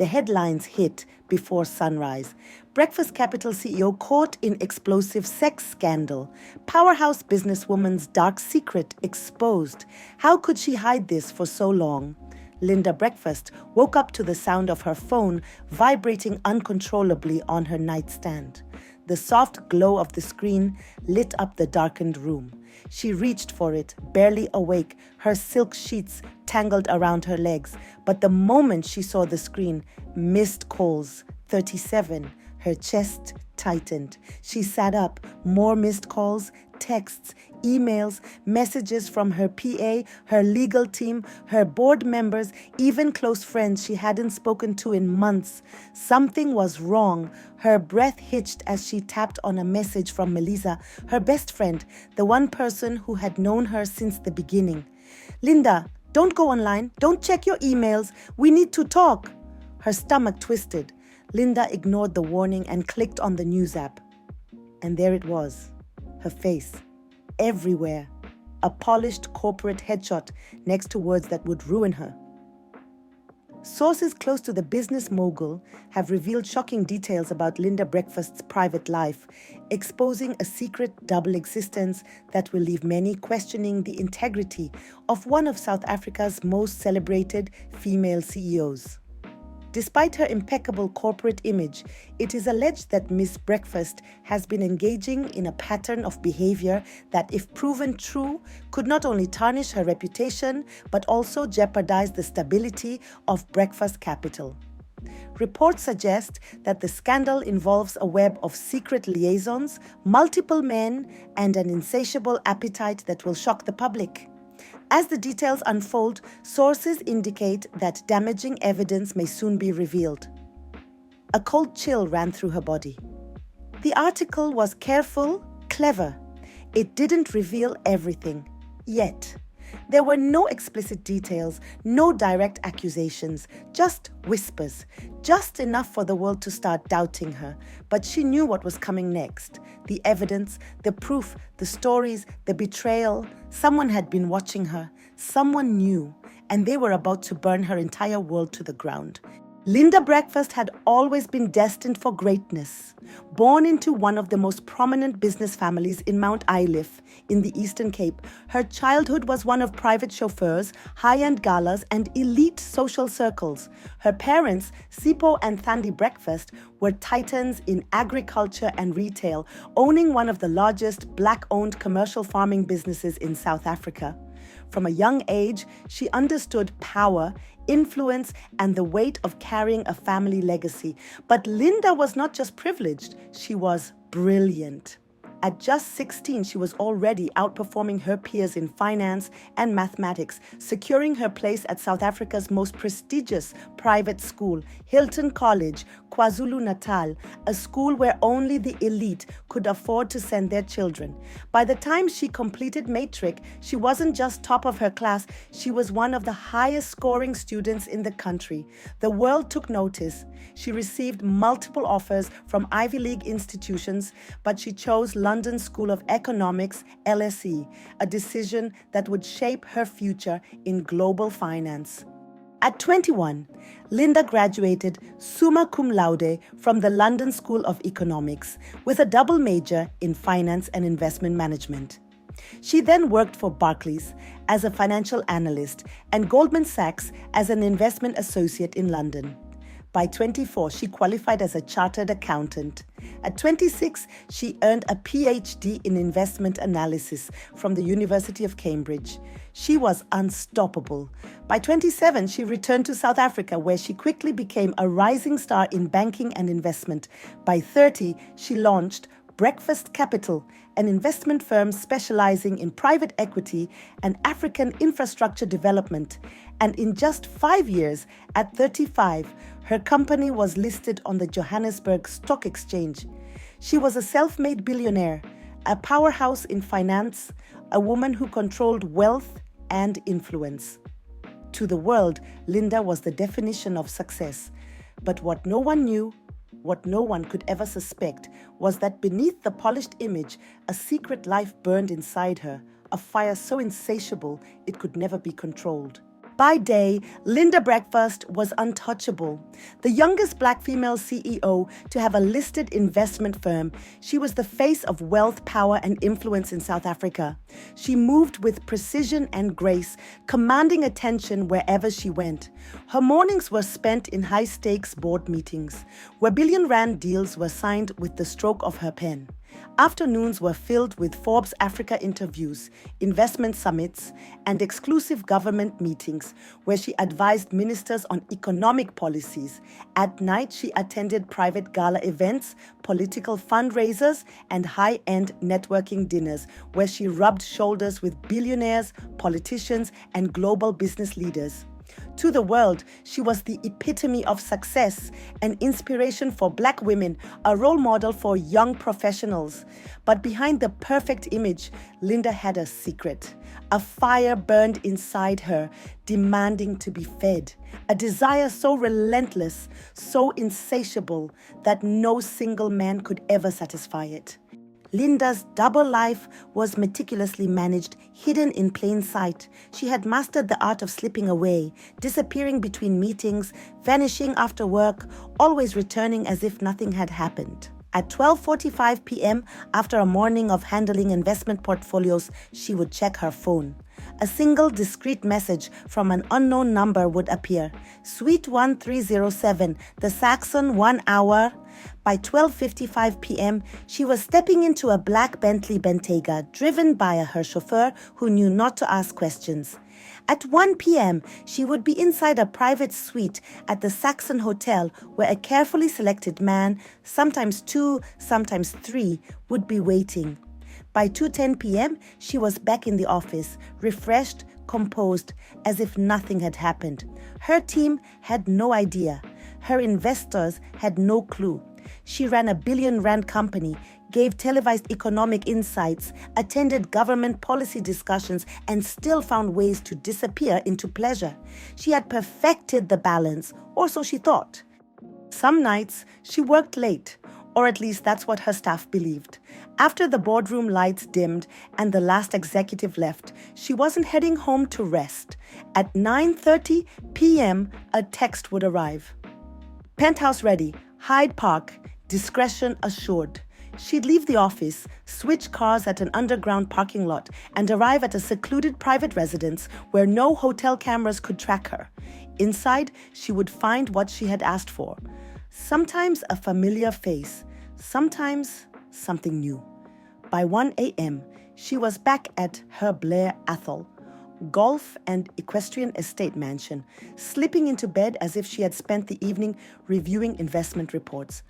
The headlines hit before sunrise. Breakfast Capital CEO caught in explosive sex scandal. Powerhouse businesswoman's dark secret exposed. How could she hide this for so long? Linda Breakfast woke up to the sound of her phone vibrating uncontrollably on her nightstand. The soft glow of the screen lit up the darkened room. She reached for it, barely awake, her silk sheets tangled around her legs. But the moment she saw the screen, missed calls, 37, her chest tightened. She sat up, more missed calls, texts, emails, messages from her PA, her legal team, her board members, even close friends she hadn't spoken to in months. Something was wrong. Her breath hitched as she tapped on a message from Melissa, her best friend, the one person who had known her since the beginning. "Linda, don't go online. Don't check your emails. We need to talk." Her stomach twisted. Linda ignored the warning and clicked on the news app. And there it was, her face, everywhere, a polished corporate headshot next to words that would ruin her. Sources close to the business mogul have revealed shocking details about Linda Breakfast's private life, exposing a secret double existence that will leave many questioning the integrity of one of South Africa's most celebrated female CEOs. Despite her impeccable corporate image, it is alleged that Miss Breakfast has been engaging in a pattern of behavior that, if proven true, could not only tarnish her reputation, but also jeopardize the stability of Breakfast Capital. Reports suggest that the scandal involves a web of secret liaisons, multiple men, and an insatiable appetite that will shock the public. As the details unfold, sources indicate that damaging evidence may soon be revealed. A cold chill ran through her body. The article was careful, clever. It didn't reveal everything, yet. There were no explicit details, no direct accusations, just whispers, just enough for the world to start doubting her. But she knew what was coming next. The evidence, the proof, the stories, the betrayal. Someone had been watching her. Someone knew, and they were about to burn her entire world to the ground. Linda Breakfast had always been destined for greatness. Born into one of the most prominent business families in Mount Iliff in the Eastern Cape, her childhood was one of private chauffeurs, high-end galas, and elite social circles. Her parents, Sipho and Thandi Breakfast, were titans in agriculture and retail, owning one of the largest black-owned commercial farming businesses in South Africa. From a young age, she understood power, influence, and the weight of carrying a family legacy. But Linda was not just privileged, she was brilliant. At just 16, she was already outperforming her peers in finance and mathematics, securing her place at South Africa's most prestigious private school, Hilton College, KwaZulu-Natal, a school where only the elite could afford to send their children. By the time she completed matric, she wasn't just top of her class, she was one of the highest scoring students in the country. The world took notice. She received multiple offers from Ivy League institutions, but she chose London School of Economics, LSE, a decision that would shape her future in global finance. At 21, Linda graduated summa cum laude from the London School of Economics with a double major in finance and investment management. She then worked for Barclays as a financial analyst and Goldman Sachs as an investment associate in London. By 24, she qualified as a chartered accountant. At 26, she earned a PhD in investment analysis from the University of Cambridge. She was unstoppable. By 27, she returned to South Africa, where she quickly became a rising star in banking and investment. By 30, she launched Breakfast Capital, an investment firm specializing in private equity and African infrastructure development. And in just 5 years, at 35, her company was listed on the Johannesburg Stock Exchange. She was a self-made billionaire, a powerhouse in finance, a woman who controlled wealth and influence. To the world, Linda was the definition of success. But what no one knew, what no one could ever suspect, was that beneath the polished image, a secret life burned inside her, a fire so insatiable it could never be controlled. By day, Linda Breakfast was untouchable. The youngest black female CEO to have a listed investment firm, she was the face of wealth, power, and influence in South Africa. She moved with precision and grace, commanding attention wherever she went. Her mornings were spent in high-stakes board meetings, where billion-rand deals were signed with the stroke of her pen. Afternoons were filled with Forbes Africa interviews, investment summits, and exclusive government meetings where she advised ministers on economic policies. At night, she attended private gala events, political fundraisers, and high-end networking dinners where she rubbed shoulders with billionaires, politicians, and global business leaders. To the world, she was the epitome of success, an inspiration for black women, a role model for young professionals. But behind the perfect image, Linda had a secret. A fire burned inside her, demanding to be fed. A desire so relentless, so insatiable, that no single man could ever satisfy it. Linda's double life was meticulously managed, hidden in plain sight. She had mastered the art of slipping away, disappearing between meetings, vanishing after work, always returning as if nothing had happened. At 12:45 p.m., after a morning of handling investment portfolios, she would check her phone. A single discreet message from an unknown number would appear. Suite 1307, the Saxon 1 hour. By 12:55 p.m., she was stepping into a black Bentley Bentayga, driven by her chauffeur who knew not to ask questions. At 1 p.m., she would be inside a private suite at the Saxon Hotel where a carefully selected man, sometimes two, sometimes three, would be waiting. By 2:10 p.m., she was back in the office, refreshed, composed, as if nothing had happened. Her team had no idea. Her investors had no clue. She ran a billion-rand company, gave televised economic insights, attended government policy discussions, and still found ways to disappear into pleasure. She had perfected the balance, or so she thought. Some nights, she worked late, or at least that's what her staff believed. After the boardroom lights dimmed and the last executive left, she wasn't heading home to rest. At 9:30 p.m., a text would arrive. Penthouse ready, Hyde Park, discretion assured. She'd leave the office, switch cars at an underground parking lot, and arrive at a secluded private residence where no hotel cameras could track her. Inside, she would find what she had asked for. Sometimes a familiar face, sometimes something new. By 1 a.m., she was back at her Blair Athol, golf and equestrian estate mansion, slipping into bed as if she had spent the evening reviewing investment reports.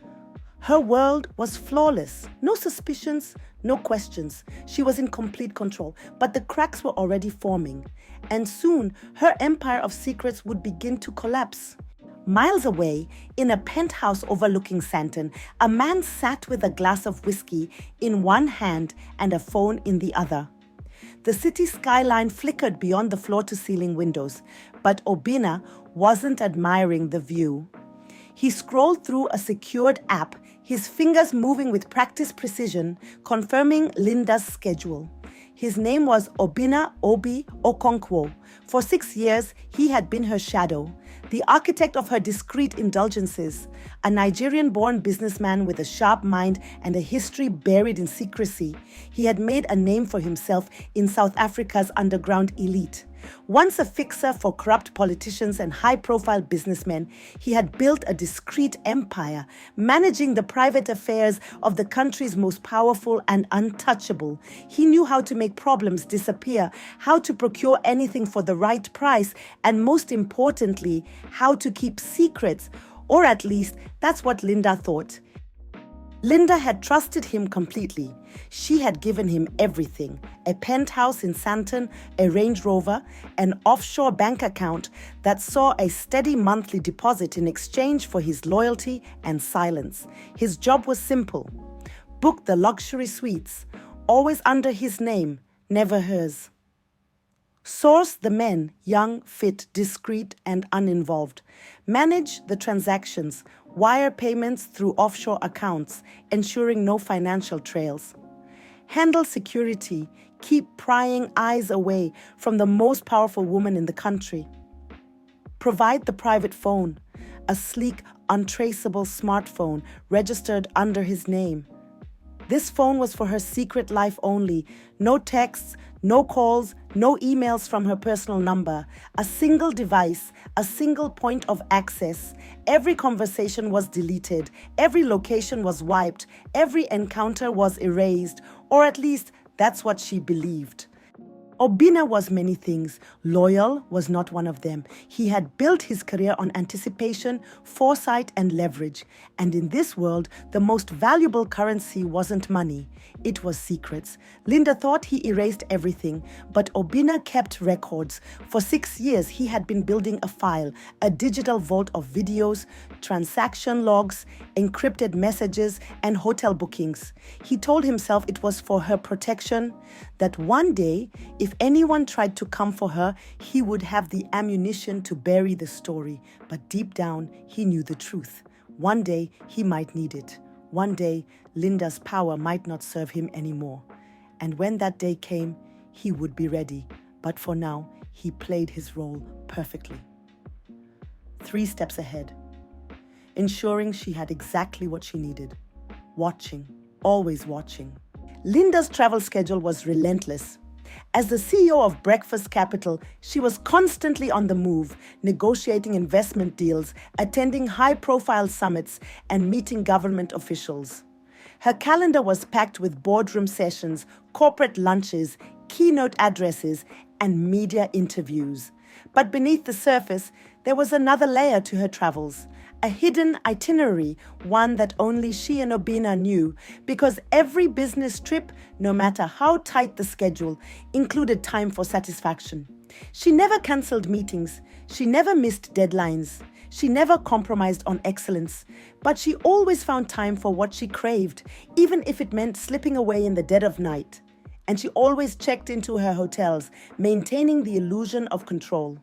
Her world was flawless. No suspicions, no questions. She was in complete control, but the cracks were already forming. And soon, her empire of secrets would begin to collapse. Miles away, in a penthouse overlooking Sandton, a man sat with a glass of whiskey in one hand and a phone in the other. The city skyline flickered beyond the floor-to-ceiling windows, but Obina wasn't admiring the view. He scrolled through a secured app, his fingers moving with practiced precision, confirming Linda's schedule. His name was Obina Obi Okonkwo. For 6 years, he had been her shadow, the architect of her discreet indulgences, a Nigerian-born businessman with a sharp mind and a history buried in secrecy. He had made a name for himself in South Africa's underground elite. Once a fixer for corrupt politicians and high-profile businessmen, he had built a discreet empire, managing the private affairs of the country's most powerful and untouchable. He knew how to make problems disappear, how to procure anything for the right price, and most importantly, how to keep secrets, or at least that's what Linda thought. Linda had trusted him completely. She had given him everything: a penthouse in Sandton, a Range Rover, an offshore bank account that saw a steady monthly deposit in exchange for his loyalty and silence. His job was simple: book the luxury suites, always under his name, never hers. Source the men, young, fit, discreet, and uninvolved. Manage the transactions, wire payments through offshore accounts, ensuring no financial trails. Handle security, keep prying eyes away from the most powerful woman in the country. provide the private phone, a sleek, untraceable smartphone registered under his name. This phone was for her secret life only. No texts, no calls, no emails from her personal number. A single device, a single point of access. Every conversation was deleted. Every location was wiped. Every encounter was erased. Or at least, that's what she believed. Obinna was many things. Loyal was not one of them. He had built his career on anticipation, foresight, and leverage. And in this world, the most valuable currency wasn't money. It was secrets. Linda thought he erased everything, but Obinna kept records. For 6 years, he had been building a file, a digital vault of videos, transaction logs, encrypted messages, and hotel bookings. He told himself it was for her protection, that one day, if anyone tried to come for her, he would have the ammunition to bury the story. But deep down, he knew the truth. One day, he might need it. One day, Linda's power might not serve him anymore. And when that day came, he would be ready. But for now, he played his role perfectly. 3 steps ahead. Ensuring she had exactly what she needed. Watching, always watching. Linda's travel schedule was relentless. As the CEO of Breakfast Capital, she was constantly on the move, negotiating investment deals, attending high-profile summits, and meeting government officials. Her calendar was packed with boardroom sessions, corporate lunches, keynote addresses, and media interviews. But beneath the surface, there was another layer to her travels, a hidden itinerary, one that only she and Obinna knew, because every business trip, no matter how tight the schedule, included time for satisfaction. She never cancelled meetings. She never missed deadlines. She never compromised on excellence, but she always found time for what she craved, even if it meant slipping away in the dead of night. And she always checked into her hotels, maintaining the illusion of control.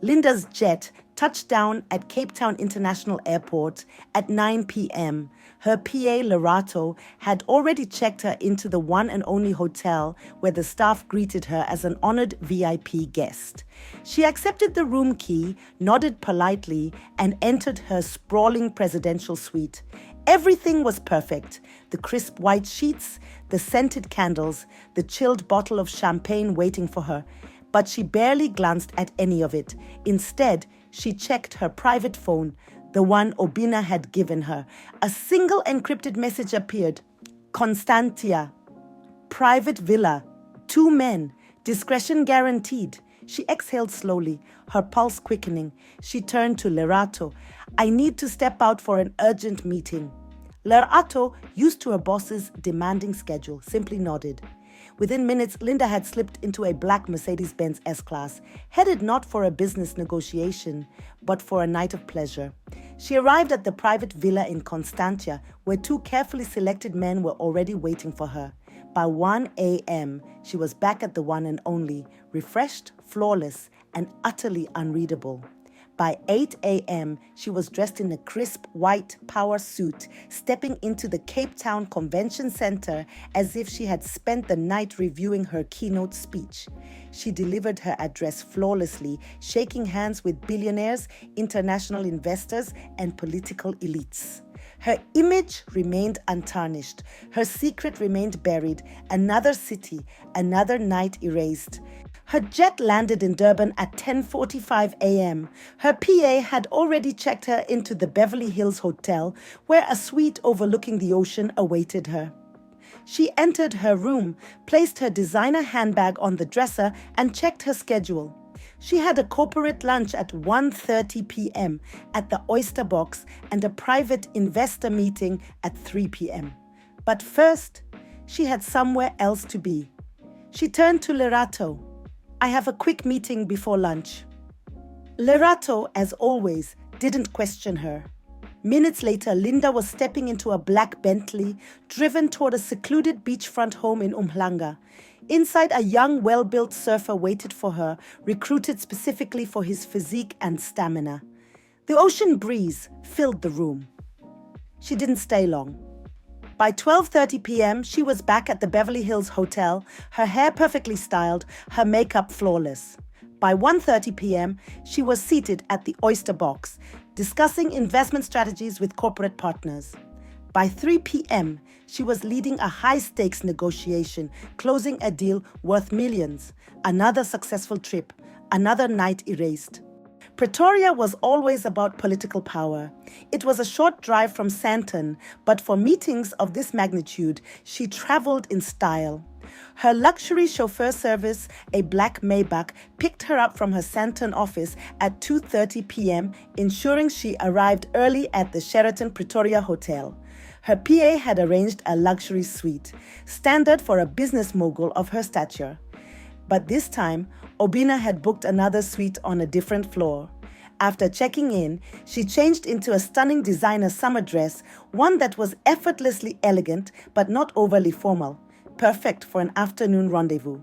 Linda's jet touched down at Cape Town International Airport at 9 p.m. Her PA, Lerato, had already checked her into the one and only hotel where the staff greeted her as an honored VIP guest. She accepted the room key, nodded politely, and entered her sprawling presidential suite. Everything was perfect. The crisp white sheets, the scented candles, the chilled bottle of champagne waiting for her. But she barely glanced at any of it. Instead, she checked her private phone, the one Obinna had given her. A single encrypted message appeared. Constantia. Private villa. 2 men. Discretion guaranteed. She exhaled slowly, her pulse quickening. She turned to Lerato. I need to step out for an urgent meeting. Lerato, used to her boss's demanding schedule, simply nodded. Within minutes, Linda had slipped into a black Mercedes-Benz S-Class, headed not for a business negotiation, but for a night of pleasure. She arrived at the private villa in Constantia, where 2 carefully selected men were already waiting for her. By 1 a.m., she was back at the one and only, refreshed, flawless, and utterly unreadable. By 8 a.m., she was dressed in a crisp white power suit, stepping into the Cape Town Convention Center as if she had spent the night reviewing her keynote speech. She delivered her address flawlessly, shaking hands with billionaires, international investors, and political elites. Her image remained untarnished. Her secret remained buried. Another city, another night erased. Her jet landed in Durban at 10:45 a.m. Her PA had already checked her into the Beverly Hills Hotel, where a suite overlooking the ocean awaited her. She entered her room, placed her designer handbag on the dresser, and checked her schedule. She had a corporate lunch at 1:30 p.m. at the Oyster Box and a private investor meeting at 3 p.m. But first, she had somewhere else to be. She turned to Lerato. I have a quick meeting before lunch. Lerato, as always, didn't question her. Minutes later, Linda was stepping into a black Bentley, driven toward a secluded beachfront home in Umhlanga. Inside, a young, well-built surfer waited for her, recruited specifically for his physique and stamina. The ocean breeze filled the room. She didn't stay long. By 12:30 p.m., she was back at the Beverly Hills Hotel, her hair perfectly styled, her makeup flawless. By 1:30 p.m., she was seated at the oyster box, discussing investment strategies with corporate partners. By 3 p.m., she was leading a high-stakes negotiation, closing a deal worth millions. Another successful trip, another night erased. Pretoria was always about political power. It was a short drive from Sandton, but for meetings of this magnitude, she traveled in style. Her luxury chauffeur service, a black Maybach, picked her up from her Sandton office at 2:30 p.m., ensuring she arrived early at the Sheraton Pretoria Hotel. Her PA had arranged a luxury suite, standard for a business mogul of her stature. But this time, Obina had booked another suite on a different floor. After checking in, she changed into a stunning designer summer dress, one that was effortlessly elegant but not overly formal, perfect for an afternoon rendezvous.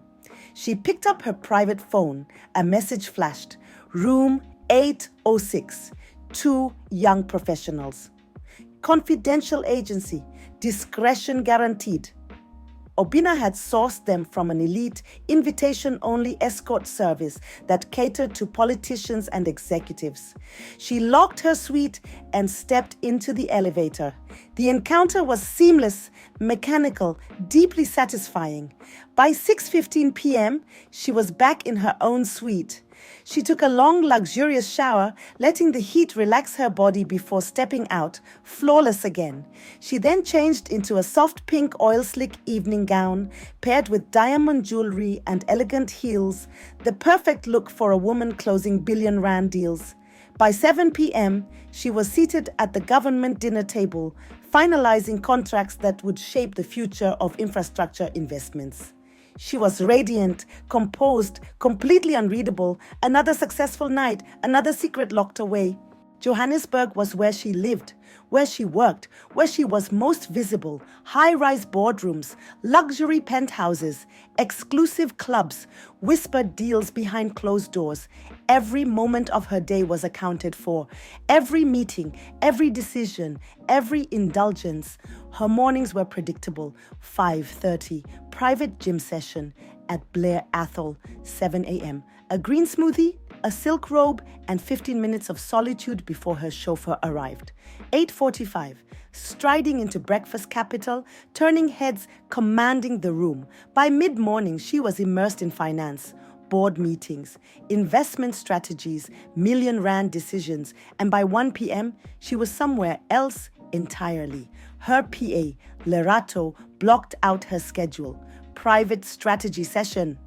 She picked up her private phone. A message flashed. Room 806. 2 young professionals. Confidential agency. Discretion guaranteed. Obina had sourced them from an elite, invitation-only escort service that catered to politicians and executives. She locked her suite and stepped into the elevator. The encounter was seamless, mechanical, deeply satisfying. By 6:15 p.m., she was back in her own suite. She took a long, luxurious shower, letting the heat relax her body before stepping out, flawless again. She then changed into a soft pink oil-slick evening gown, paired with diamond jewelry and elegant heels, the perfect look for a woman closing billion-rand deals. By 7 p.m., she was seated at the government dinner table, finalizing contracts that would shape the future of infrastructure investments. She was radiant, composed, completely unreadable. Another successful night, another secret locked away. Johannesburg was where she lived, where she worked, where she was most visible. High-rise boardrooms, luxury penthouses, exclusive clubs, whispered deals behind closed doors. Every moment of her day was accounted for. Every meeting, every decision, every indulgence. Her mornings were predictable. 5:30, private gym session at Blair Athol, 7 a.m. A green smoothie, a silk robe, and 15 minutes of solitude before her chauffeur arrived. 8:45, striding into breakfast capital, turning heads, commanding the room. By mid-morning, she was immersed in finance, board meetings, investment strategies, million-rand decisions, and by 1 p.m., she was somewhere else entirely. Her PA, Lerato, blocked out her schedule. Private strategy session.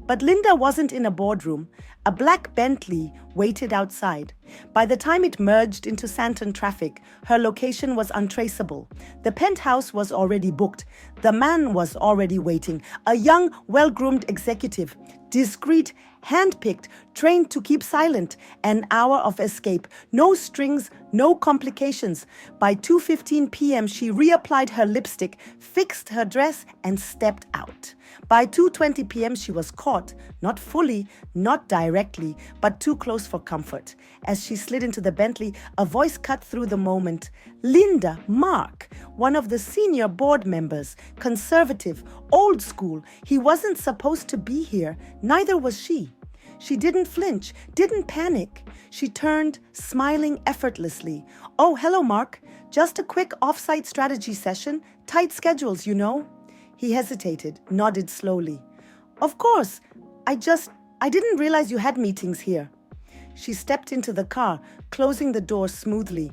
But Linda wasn't in a boardroom. A black Bentley waited outside. By the time it merged into Sandton traffic, her location was untraceable. The penthouse was already booked. The man was already waiting. A young, well-groomed executive, discreet, hand-picked, trained to keep silent. An hour of escape. No strings, no complications. By 2:15 p.m., she reapplied her lipstick, fixed her dress, and stepped out. By 2:20 p.m., she was caught, not fully, not directly, but too close for comfort. As she slid into the Bentley, a voice cut through the moment. Linda, Mark, one of the senior board members, conservative, old school. He wasn't supposed to be here, neither was she. She didn't flinch, didn't panic. She turned, smiling effortlessly. Oh, hello, Mark. Just a quick off-site strategy session. Tight schedules, you know. He hesitated, nodded slowly. Of course. I didn't realize you had meetings here. She stepped into the car, closing the door smoothly.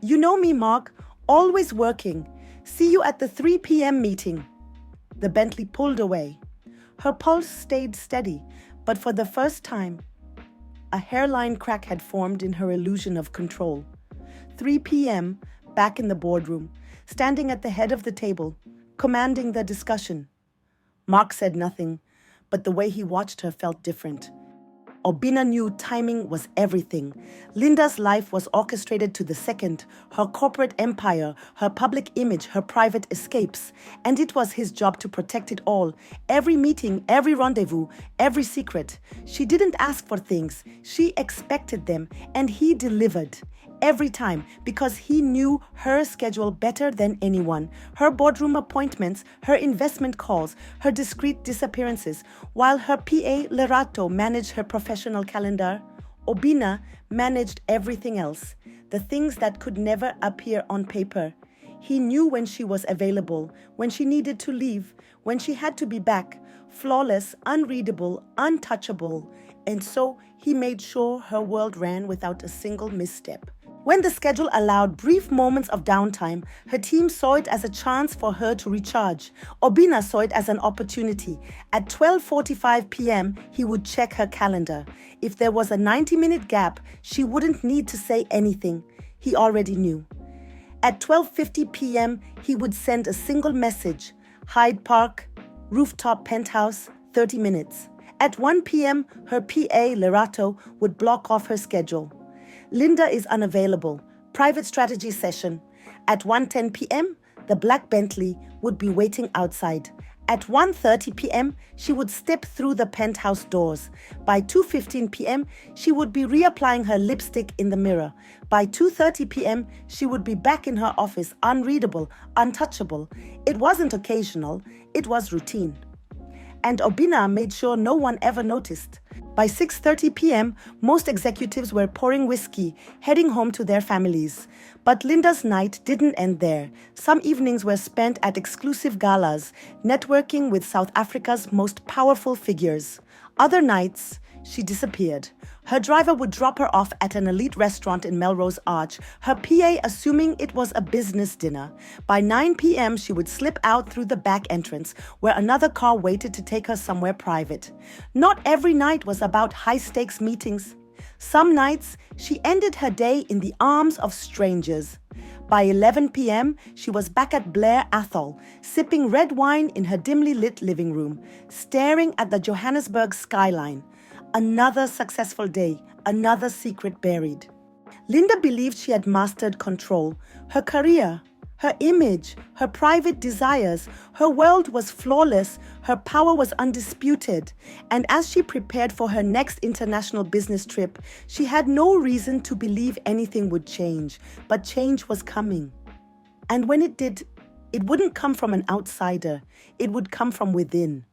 You know me, Mark. Always working. See you at the 3 p.m. meeting. The Bentley pulled away. Her pulse stayed steady, but for the first time, a hairline crack had formed in her illusion of control. 3 p.m., back in the boardroom, standing at the head of the table, commanding the discussion. Mark said nothing, but the way he watched her felt different. Obina knew timing was everything. Linda's life was orchestrated to the second, her corporate empire, her public image, her private escapes. And it was his job to protect it all. Every meeting, every rendezvous, every secret. She didn't ask for things. She expected them, and he delivered. Every time, because he knew her schedule better than anyone. Her boardroom appointments, her investment calls, her discreet disappearances. While her PA Lerato managed her professional calendar, Obina managed everything else, the things that could never appear on paper. He knew when she was available, when she needed to leave, when she had to be back, flawless, unreadable, untouchable, and so he made sure her world ran without a single misstep. When the schedule allowed brief moments of downtime, her team saw it as a chance for her to recharge. Obina saw it as an opportunity. At 12:45 p.m., he would check her calendar. If there was a 90-minute gap, she wouldn't need to say anything. He already knew. At 12:50 p.m., he would send a single message: Hyde Park, rooftop penthouse, 30 minutes. At 1 p.m., her PA, Lerato, would block off her schedule. Linda is unavailable. Private strategy session. At 1:10 p.m., the black Bentley would be waiting outside. At 1:30 p.m., she would step through the penthouse doors. By 2:15 p.m., she would be reapplying her lipstick in the mirror. By 2:30 p.m., she would be back in her office, unreadable, untouchable. It wasn't occasional, it was routine. And Obina made sure no one ever noticed. By 6:30 p.m., most executives were pouring whiskey, heading home to their families. But Linda's night didn't end there. Some evenings were spent at exclusive galas, networking with South Africa's most powerful figures. Other nights, she disappeared. Her driver would drop her off at an elite restaurant in Melrose Arch, her PA assuming it was a business dinner. By 9 p.m., she would slip out through the back entrance, where another car waited to take her somewhere private. Not every night was about high-stakes meetings. Some nights, she ended her day in the arms of strangers. By 11 p.m., she was back at Blair Athol, sipping red wine in her dimly lit living room, staring at the Johannesburg skyline. Another successful day, another secret buried. Linda believed she had mastered control. Her career, her image, her private desires, her world was flawless, her power was undisputed. And as she prepared for her next international business trip, she had no reason to believe anything would change. But change was coming. And when it did, it wouldn't come from an outsider. It would come from within.